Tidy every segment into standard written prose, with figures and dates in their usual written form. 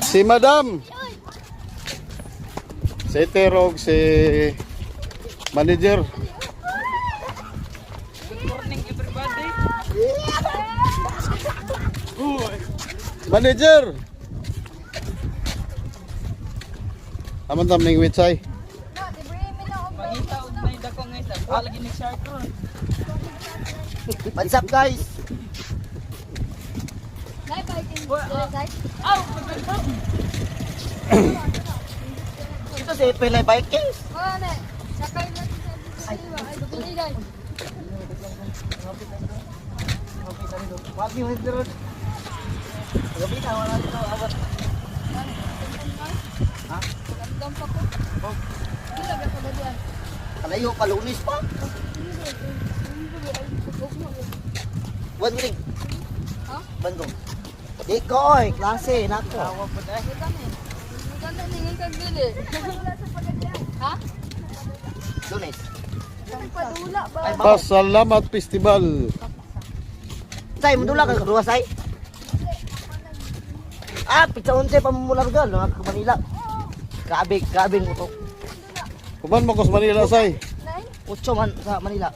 Si Madam. Si Terog, si Manager. Good morning everybody. Manager. Aman tam ning witsay. Mangita og nay dako nga isa. Lagi ni shark ron. What's up guys? Aw, Ito si Pele Vikings. Wag niyo hindi ron. Gabi na wala dito abot. Ha? Kalayo pa Lunes pa. Wan ring. Ha? Bandong. Di ko oy, klase nako. awa pa dai. Lunes. Pasalamat Festival. Say, mudula ka kedua say. Ah, pizza unse pamumular gal, nga ka Manila. Grabe mo to. Kuman mo kos Manila say. 8 man sa Manila.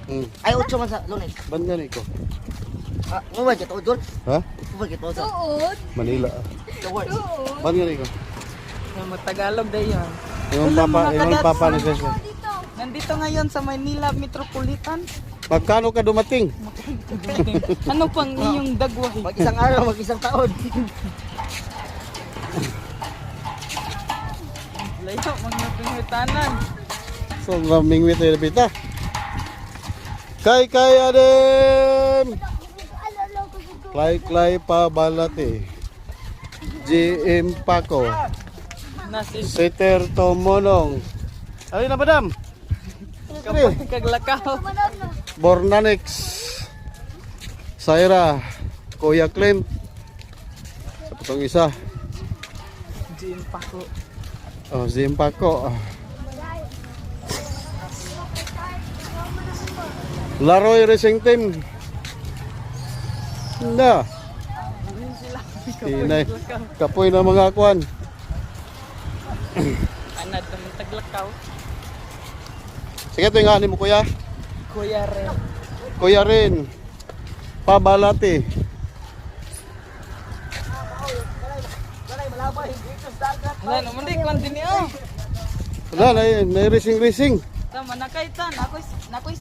Hmm. Ay 8 man sa Lunes. Ban gani ko. Ah, mo ba kito dun? Ha? Mo ba kito sa Manila. the words? Ban gani ko. Nga Tagalog day yan. Yung papa ni Session. Nandito ngayon sa Manila Metropolitan. Magkano ka dumating? Ano pang iyong dagway? Mag isang araw, mag isang taon. Layo mga pinghutanan. So, mamingwit tayo pita. Kay Adem. Klay pa balate. GM Paco. Nasi Seter Tomonong. Ay na madam. kaglakaw. Bornanex. Saira. Kuya Clint. Sa putong isa. Jin Paco. Oh, GM Paco. Laroy Racing Team. Na. Tinay. Kapoy na mga kwan. Anad naman taglakaw. Sige, ito yung ani mo kuya. Kuya rin. Kuya rin. Pabalati. Wala naman di kwan din niyo. Wala, na racing. Tama na kay tan. Ako'y